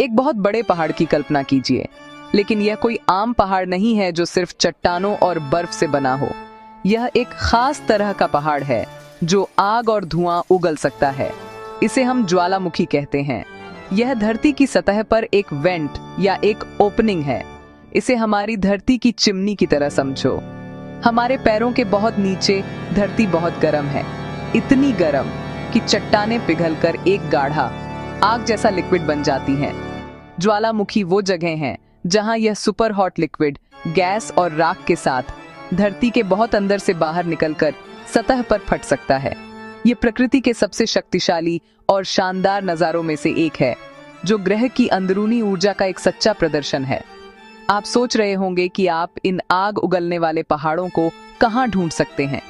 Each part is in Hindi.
एक बहुत बड़े पहाड़ की कल्पना कीजिए, लेकिन यह कोई आम पहाड़ नहीं है जो सिर्फ चट्टानों और बर्फ से बना हो। यह एक खास तरह का पहाड़ है जो आग और धुआं उगल सकता है। इसे हम ज्वालामुखी कहते हैं। यह धरती की सतह पर एक वेंट या एक ओपनिंग है। इसे हमारी धरती की चिमनी की तरह समझो। हमारे पैरों के बहुत नीचे धरती बहुत गर्म है, इतनी गर्म कि चट्टानें पिघलकर एक गाढ़ा आग जैसा लिक्विड बन जाती हैं। ज्वालामुखी वो जगह है जहां यह सुपर हॉट लिक्विड गैस और राख के साथ धरती के बहुत अंदर से बाहर निकलकर सतह पर फट सकता है। ये प्रकृति के सबसे शक्तिशाली और शानदार नजारों में से एक है, जो ग्रह की अंदरूनी ऊर्जा का एक सच्चा प्रदर्शन है। आप सोच रहे होंगे कि आप इन आग उगलने वाले पहाड़ों को कहां ढूंढ सकते हैं।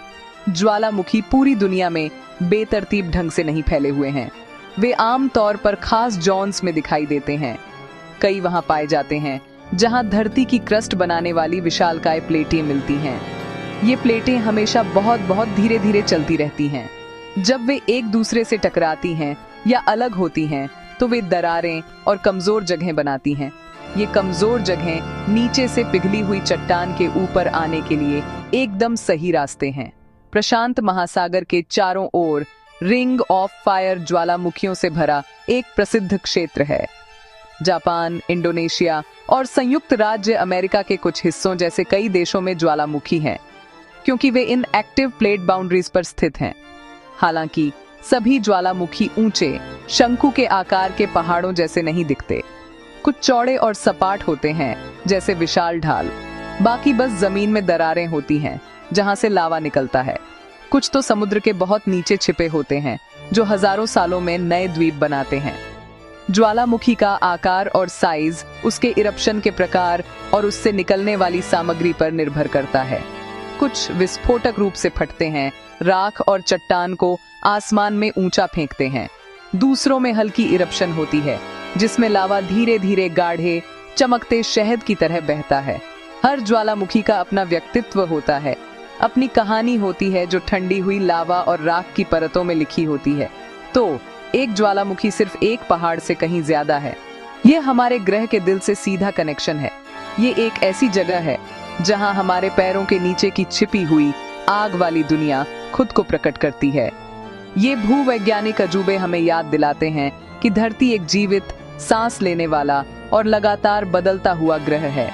ज्वालामुखी पूरी दुनिया में बेतरतीब ढंग से नहीं फैले हुए हैं। वे आम तौर पर खास जोन्स में दिखाई देते हैं। कई वहां पाए जाते हैं जहां धरती की क्रस्ट बनाने वाली विशालकाय प्लेटें मिलती हैं। ये प्लेटें हमेशा बहुत बहुत धीरे धीरे चलती रहती हैं। जब वे एक दूसरे से टकराती हैं या अलग होती हैं तो वे दरारें और कमजोर जगहें बनाती हैं। ये कमजोर जगहें नीचे से पिघली हुई चट्टान के ऊपर आने के लिए एकदम सही रास्ते हैं। प्रशांत महासागर के चारों ओर रिंग ऑफ फायर ज्वालामुखियों से भरा एक प्रसिद्ध क्षेत्र है। जापान, इंडोनेशिया और संयुक्त राज्य अमेरिका के कुछ हिस्सों जैसे कई देशों में ज्वालामुखी हैं, क्योंकि वे इन एक्टिव प्लेट बाउंड्रीज पर स्थित हैं। हालांकि सभी ज्वालामुखी ऊंचे शंकु के आकार के पहाड़ों जैसे नहीं दिखते। कुछ चौड़े और सपाट होते हैं जैसे विशाल ढाल। बाकी बस जमीन में दरारें होती हैं जहां से लावा निकलता है। कुछ तो समुद्र के बहुत नीचे छिपे होते हैं जो हजारों सालों में नए द्वीप बनाते हैं। ज्वालामुखी का आकार और साइज उसके इरप्शन के प्रकार और उससे निकलने वाली सामग्री पर निर्भर करता है। कुछ विस्फोटक रूप से फटते हैं, राख और चट्टान को आसमान में ऊंचा फेंकते हैं। दूसरों में हल्की इरप्शन होती है जिसमें लावा धीरे धीरे गाढ़े चमकते शहद की तरह बहता है। हर ज्वालामुखी का अपना व्यक्तित्व होता है, अपनी कहानी होती है जो ठंडी हुई लावा और राख की परतों में लिखी होती है। तो एक ज्वालामुखी सिर्फ एक पहाड़ से कहीं ज्यादा है। यह हमारे ग्रह के दिल से सीधा कनेक्शन है। ये एक ऐसी जगह है जहां हमारे पैरों के नीचे की छिपी हुई आग वाली दुनिया खुद को प्रकट करती है। ये भूवैज्ञानिक अजूबे हमें याद दिलाते हैं कि धरती एक जीवित, सांस लेने वाला और लगातार बदलता हुआ ग्रह है।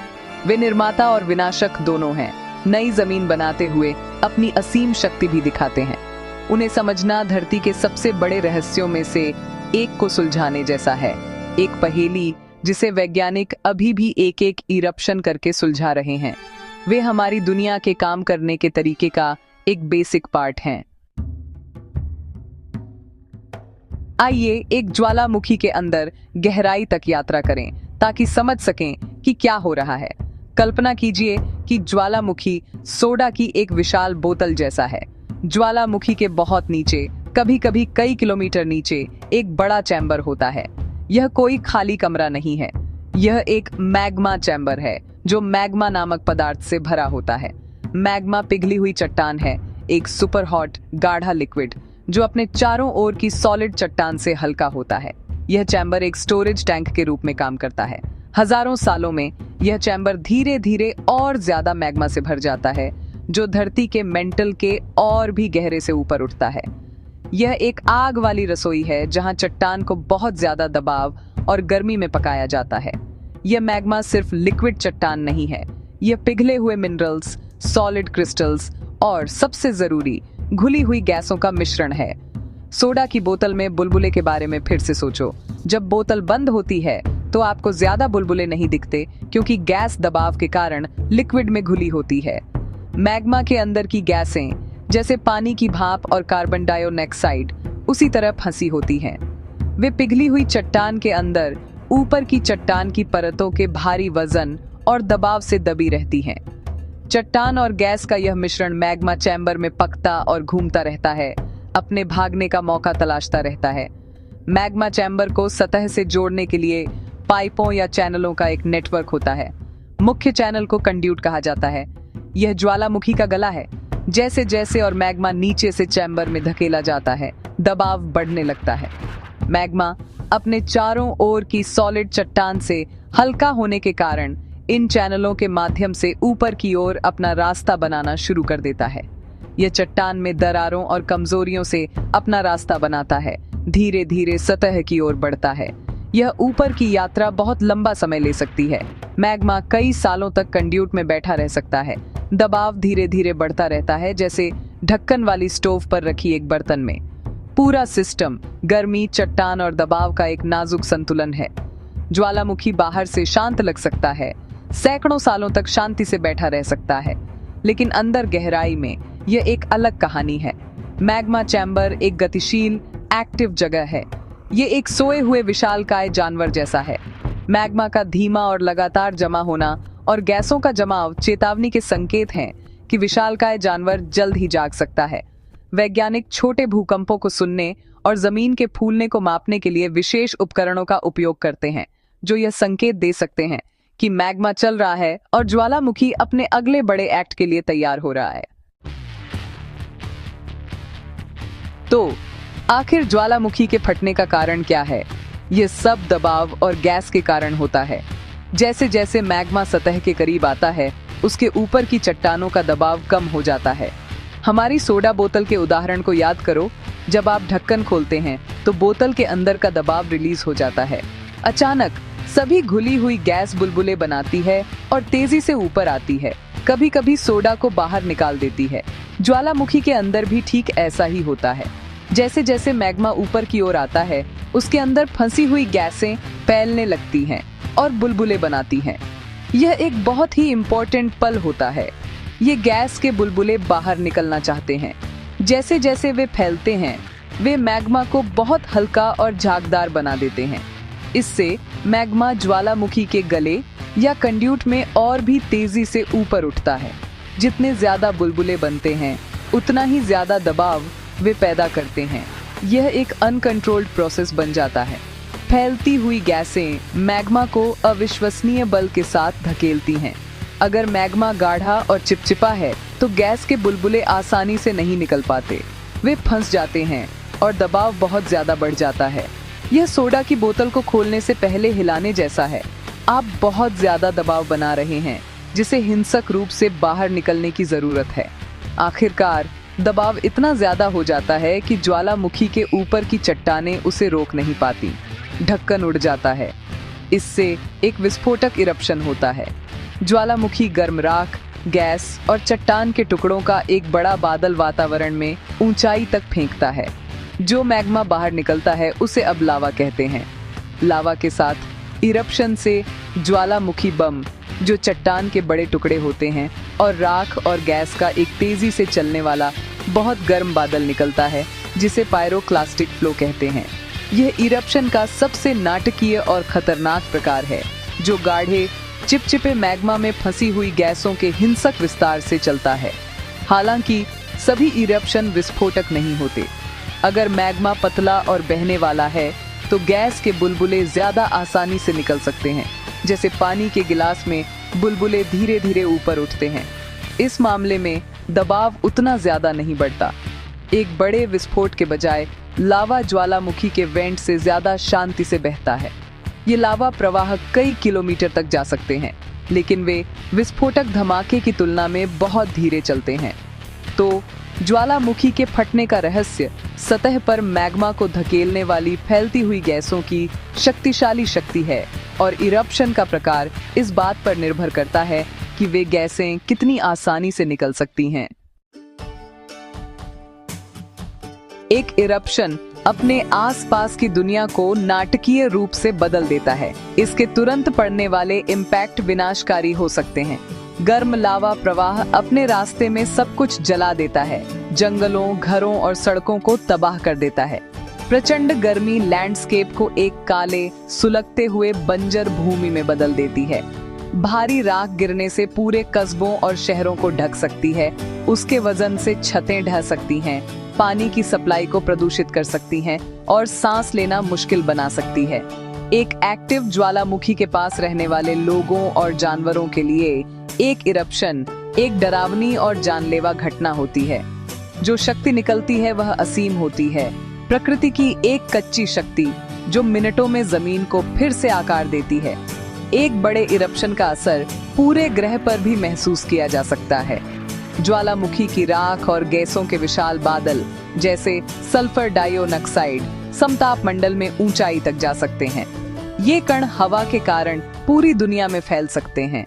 वे निर्माता और विनाशक दोनों हैं। नई जमीन बनाते हुए अपनी असीम शक्ति भी दिखाते हैं। उन्हें समझना धरती के सबसे बड़े रहस्यों में से एक को सुलझाने जैसा है। एक पहेली जिसे वैज्ञानिक अभी भी एक एक इरप्शन करके सुलझा रहे हैं। वे हमारी दुनिया के काम करने के तरीके का एक बेसिक पार्ट हैं। आइए एक ज्वालामुखी के अंदर गहराई तक यात्रा करें ताकि समझ सकें कि क्या हो रहा है। कल्पना कीजिए कि ज्वालामुखी सोडा की एक विशाल बोतल जैसा है। ज्वालामुखी के बहुत नीचे, कभी कभी कई किलोमीटर नीचे, एक बड़ा चैम्बर होता है। यह कोई खाली कमरा नहीं है। यह एक मैग्मा चैम्बर है जो मैग्मा नामक पदार्थ से भरा होता है। मैग्मा पिघली हुई चट्टान है, एक सुपर हॉट गाढ़ा लिक्विड जो अपने चारों ओर की सॉलिड चट्टान से हल्का होता है। यह चैम्बर एक स्टोरेज टैंक के रूप में काम करता है। हजारों सालों में यह चैम्बर धीरे धीरे और ज्यादा मैग्मा से भर जाता है, जो धरती के मेंटल के और भी गहरे से ऊपर उठता है। यह एक आग वाली रसोई है जहां चट्टान को बहुत ज्यादा दबाव और गर्मी में पकाया जाता है। यह मैग्मा सिर्फ लिक्विड चट्टान नहीं है, यह पिघले हुए मिनरल्स, सॉलिड क्रिस्टल्स और सबसे जरूरी घुली हुई गैसों का मिश्रण है। सोडा की बोतल में बुलबुले के बारे में फिर से सोचो। जब बोतल बंद होती है तो आपको ज्यादा बुलबुले नहीं दिखते, क्योंकि गैस दबाव के कारण लिक्विड में घुली होती है। मैग्मा के अंदर की गैसें जैसे पानी की भाप और कार्बन डाइऑक्साइड उसी तरह फंसी होती हैं। वे पिघली हुई चट्टान के अंदर ऊपर की चट्टान की परतों के भारी वजन और दबाव से दबी रहती हैं। चट्टान और गैस का यह मिश्रण मैग्मा चैम्बर में पकता और घूमता रहता है, अपने भागने का मौका तलाशता रहता है। मैग्मा चैम्बर को सतह से जोड़ने के लिए पाइपों या चैनलों का एक नेटवर्क होता है। मुख्य चैनल को कंड्यूट कहा जाता है। यह ज्वालामुखी का गला है। जैसे जैसे और मैग्मा नीचे से चैम्बर में धकेला जाता है, दबाव बढ़ने लगता है। मैग्मा अपने चारों ओर की सॉलिड चट्टान से हल्का होने के कारण इन चैनलों के माध्यम से ऊपर की ओर अपना रास्ता बनाना शुरू कर देता है। यह चट्टान में दरारों और कमजोरियों से अपना रास्ता बनाता है, धीरे धीरे सतह की ओर बढ़ता है। यह ऊपर की यात्रा बहुत लंबा समय ले सकती है। मैग्मा कई सालों तक कंड्यूट में बैठा रह सकता है। दबाव धीरे धीरे बढ़ता रहता है, जैसे ढक्कन वाली स्टोव पर रखी एक बर्तन में। पूरा सिस्टम गर्मी, चट्टान और दबाव का एक नाजुक संतुलन है। ज्वालामुखी बाहर से शांत लग सकता है, सैकड़ों सालों तक शांति से बैठा रह सकता है, लेकिन अंदर गहराई में यह एक अलग कहानी है। मैग्मा चैम्बर एक गतिशील, एक्टिव जगह है। ये एक सोए हुए विशालकाय जानवर जैसा है। मैग्मा का धीमा और लगातार जमा होना और गैसों का जमाव चेतावनी के संकेत हैं कि विशालकाय जानवर जल्द ही जाग सकता है। वैज्ञानिक छोटे भूकंपों को सुनने और जमीन के फूलने को मापने के लिए विशेष उपकरणों का उपयोग करते हैं, जो यह संकेत दे सकते हैं कि मैग्मा चल रहा है और ज्वालामुखी अपने अगले बड़े एक्ट के लिए तैयार हो रहा है। तो आखिर ज्वालामुखी के फटने का कारण क्या है? ये सब दबाव और गैस के कारण होता है। जैसे जैसे मैग्मा सतह के करीब आता है, उसके ऊपर की चट्टानों का दबाव कम हो जाता है। हमारी सोडा बोतल के उदाहरण को याद करो। जब आप ढक्कन खोलते हैं तो बोतल के अंदर का दबाव रिलीज हो जाता है। अचानक सभी घुली हुई गैस बुलबुले बनाती है और तेजी से ऊपर आती है, कभी कभी सोडा को बाहर निकाल देती है। ज्वालामुखी के अंदर भी ठीक ऐसा ही होता है। जैसे जैसे मैग्मा ऊपर की ओर आता है, उसके अंदर फंसी हुई गैसें फैलने लगती हैं और बुलबुले बनाती हैं। यह एक बहुत ही इम्पोर्टेंट पल होता है। ये गैस के बुलबुले बाहर निकलना चाहते हैं। जैसे जैसे वे फैलते हैं, वे मैग्मा को बहुत हल्का और झागदार बना देते हैं। इससे मैग्मा ज्वालामुखी के गले या कंड्यूट में और भी तेजी से ऊपर उठता है। जितने ज्यादा बुलबुले बनते हैं, उतना ही ज्यादा दबाव वे पैदा करते हैं। यह एक अनकंट्रोल्ड प्रोसेस बन जाता है। फैलती हुई गैसें मैग्मा को अविश्वसनीय बल के साथ धकेलती हैं। अगर मैग्मा गाढ़ा और चिपचिपा है तो गैस के बुलबुले आसानी से नहीं निकल पाते, वे फंस जाते हैं और दबाव बहुत ज्यादा बढ़ जाता है। यह सोडा की बोतल को खोलने से पहले हिलाने जैसा है। आप बहुत ज्यादा दबाव बना रहे हैं, जिसे हिंसक रूप से बाहर निकलने की जरूरत है। आखिरकार दबाव इतना ज्यादा हो जाता है कि ज्वालामुखी के ऊपर की चट्टानें उसे रोक नहीं पाती। ढक्कन उड़ जाता है। इससे एक विस्फोटक इरप्शन होता है। ज्वालामुखी गर्म राख, गैस और चट्टान के टुकड़ों का एक बड़ा बादल वातावरण में ऊंचाई तक फेंकता है। जो मैग्मा बाहर निकलता है उसे अब लावा कहते हैं। लावा के साथ इरप्शन से ज्वालामुखी बम, जो चट्टान के बड़े टुकड़े होते हैं, और राख और गैस का एक तेजी से चलने वाला बहुत गर्म बादल निकलता है, जिसे पायरोक्लास्टिक फ्लो कहते हैं। यह इरप्शन का सबसे नाटकीय और खतरनाक प्रकार है, जो गाढ़े चिपचिपे मैग्मा में फंसी हुई गैसों के हिंसक विस्तार से चलता है। हालांकि सभी इरप्शन विस्फोटक नहीं होते। अगर मैग्मा पतला और बहने वाला है तो गैस के बुलबुले ज्यादा आसानी से निकल सकते हैं, जैसे पानी के गिलास में बुलबुले धीरे धीरे ऊपर उठते हैं। इस मामले में दबाव उतना ज्यादा नहीं बढ़ता। एक बड़े विस्फोट के बजाय लावा ज्वालामुखी के वेंट से ज्यादा शांति से बहता है। ये लावा प्रवाह कई किलोमीटर तक जा सकते हैं, लेकिन वे विस्फोटक धमाके की तुलना में बहुत धीरे चलते हैं। तो ज्वालामुखी के फटने का रहस्य सतह पर मैग्मा को धकेलने वाली फैलती हुई गैसों की शक्तिशाली शक्ति है, और इरप्शन का प्रकार इस बात पर निर्भर करता है कि वे गैसें कितनी आसानी से निकल सकती हैं। एक इरप्शन अपने आसपास की दुनिया को नाटकीय रूप से बदल देता है। इसके तुरंत पड़ने वाले इम्पैक्ट विनाशकारी हो सकते हैं। गर्म लावा प्रवाह अपने रास्ते में सब कुछ जला देता है, जंगलों, घरों और सड़कों को तबाह कर देता है। प्रचंड गर्मी लैंडस्केप को एक काले, सुलगते हुए बंजर भूमि में बदल देती है। भारी राख गिरने से पूरे कस्बों और शहरों को ढक सकती है। उसके वजन से छतें ढह सकती हैं, पानी की सप्लाई को प्रदूषित कर सकती हैं और सांस लेना मुश्किल बना सकती है। एक एक्टिव ज्वालामुखी के पास रहने वाले लोगों और जानवरों के लिए एक इरप्शन एक डरावनी और जानलेवा घटना होती है। जो शक्ति निकलती है वह असीम होती है, प्रकृति की एक कच्ची शक्ति जो मिनटों में जमीन को फिर से आकार देती है। एक बड़े इरप्शन का असर पूरे ग्रह पर भी महसूस किया जा सकता है। ज्वालामुखी की राख और गैसों के विशाल बादल जैसे सल्फर डाइऑक्साइड समताप मंडल में ऊंचाई तक जा सकते हैं। ये कण हवा के कारण पूरी दुनिया में फैल सकते हैं।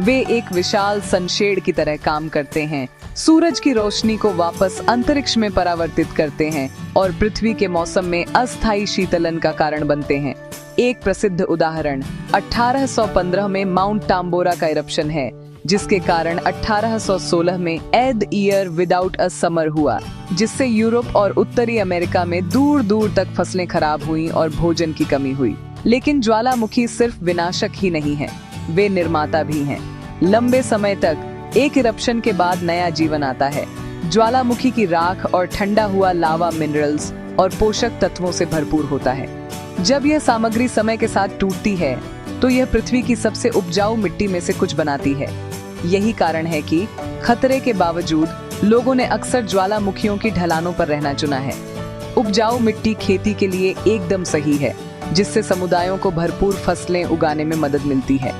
वे एक विशाल सनशेड की तरह काम करते हैं, सूरज की रोशनी को वापस अंतरिक्ष में परावर्तित करते हैं और पृथ्वी के मौसम में अस्थायी शीतलन का कारण बनते हैं। एक प्रसिद्ध उदाहरण 1815 में माउंट टाम्बोरा का इरप्शन है, जिसके कारण 1816 में एड ईयर विदाउट अ समर हुआ, जिससे यूरोप और उत्तरी अमेरिका में दूर दूर तक फसलें खराब हुईं और भोजन की कमी हुई। लेकिन ज्वालामुखी सिर्फ विनाशक ही नहीं है, वे निर्माता भी हैं। लंबे समय तक एक इरप्शन के बाद नया जीवन आता है। ज्वालामुखी की राख और ठंडा हुआ लावा मिनरल्स और पोषक तत्वों से भरपूर होता है। जब यह सामग्री समय के साथ टूटती है तो यह पृथ्वी की सबसे उपजाऊ मिट्टी में से कुछ बनाती है। यही कारण है कि खतरे के बावजूद लोगों ने अक्सर ज्वालामुखियों की ढलानों पर रहना चुना है। उपजाऊ मिट्टी खेती के लिए एकदम सही है, जिससे समुदायों को भरपूर फसलें उगाने में मदद मिलती है।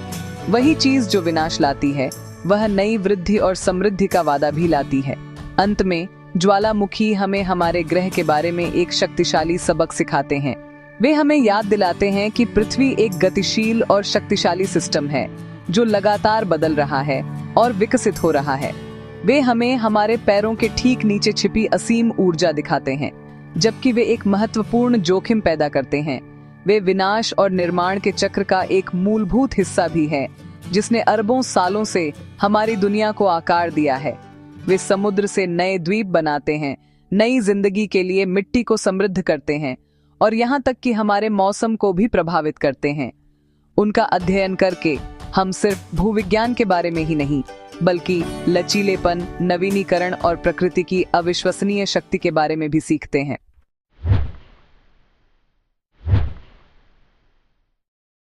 वही चीज जो विनाश लाती है, वह नई वृद्धि और समृद्धि का वादा भी लाती है। अंत में ज्वालामुखी हमें हमारे ग्रह के बारे में एक शक्तिशाली सबक सिखाते हैं। वे हमें याद दिलाते हैं कि पृथ्वी एक गतिशील और शक्तिशाली सिस्टम है जो लगातार बदल रहा है और विकसित हो रहा है। वे हमें हमारे पैरों के ठीक नीचे छिपी असीम ऊर्जा दिखाते हैं, जबकि वे एक महत्वपूर्ण जोखिम पैदा करते हैं। वे विनाश और निर्माण के चक्र का एक मूलभूत हिस्सा भी है, जिसने अरबों सालों से हमारी दुनिया को आकार दिया है। वे समुद्र से नए द्वीप बनाते हैं, नई जिंदगी के लिए मिट्टी को समृद्ध करते हैं और यहाँ तक कि हमारे मौसम को भी प्रभावित करते हैं। उनका अध्ययन करके हम सिर्फ भूविज्ञान के बारे में ही नहीं, बल्कि लचीलेपन, नवीनीकरण और प्रकृति की अविश्वसनीय शक्ति के बारे में भी सीखते हैं।